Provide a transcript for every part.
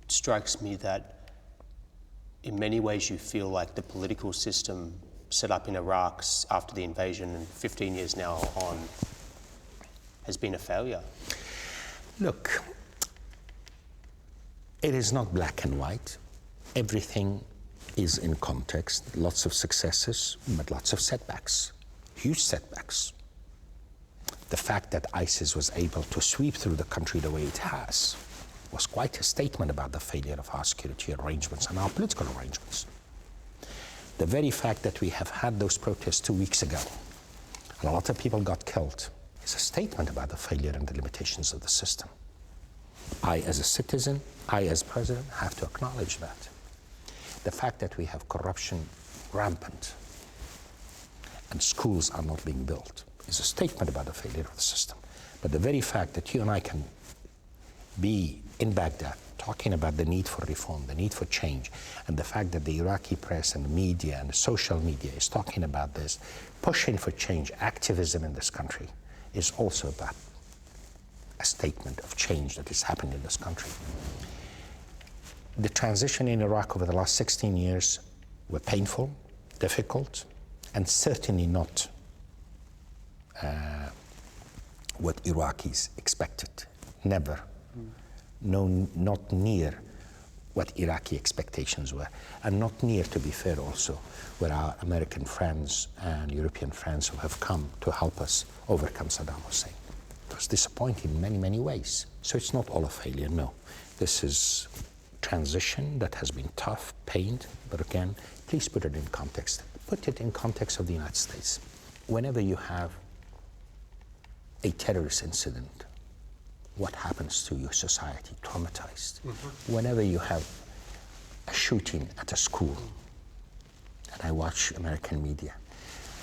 strikes me that in many ways you feel like the political system set up in Iraq after the invasion and 15 years now on has been a failure. Look, it is not black and white. Everything is in context. Lots of successes, but lots of setbacks, huge setbacks. The fact that ISIS was able to sweep through the country the way it has was quite a statement about the failure of our security arrangements and our political arrangements. The very fact that we have had those protests 2 weeks ago, and a lot of people got killed, is a statement about the failure and the limitations of the system. I, as a citizen, I, as president, have to acknowledge that. The fact that we have corruption rampant and schools are not being built is a statement about the failure of the system. But the very fact that you and I can be in Baghdad talking about the need for reform, the need for change, and the fact that the Iraqi press and the media and the social media is talking about this, pushing for change, activism in this country, is also about a statement of change that has happened in this country. The transition in Iraq over the last 16 years were painful, difficult, and certainly not what Iraqis expected. Never. No, not near what Iraqi expectations were, and not near, to be fair also, where our American friends and European friends who have come to help us overcome Saddam Hussein. It was disappointing in many, many ways. So it's not all a failure, no. This is transition that has been tough, pained, but again, please put it in context. Put it in context of the United States. Whenever you have a terrorist incident, what happens to your society? Traumatized. Whenever you have a shooting at a school, and I watch American media,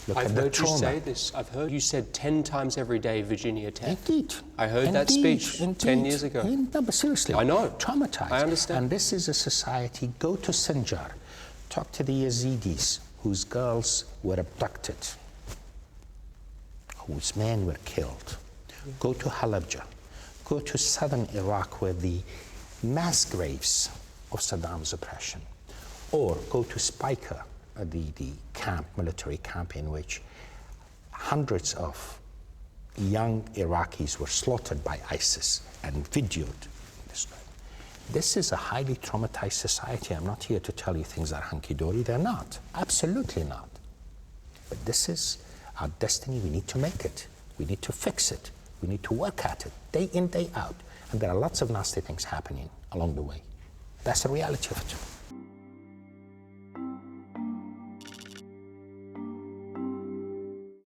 look I've at the heard trauma. you say this. I've heard you said 10 times every day, Virginia Tech. Indeed. I heard that speech 10 years ago. No, but seriously. I know. Traumatized. I understand. And this is a society, go to Sinjar, talk to the Yazidis whose girls were abducted, whose men were killed. Go to Halabja. Go to southern Iraq where the mass graves of Saddam's oppression. Or go to Speicher, the camp, military camp in which hundreds of young Iraqis were slaughtered by ISIS and videoed. This is a highly traumatized society. I'm not here to tell you things are hunky-dory. They're not. Absolutely not. But this is our destiny. We need to make it. We need to fix it. We need to work at it, day in, day out. And there are lots of nasty things happening along the way. That's the reality of it.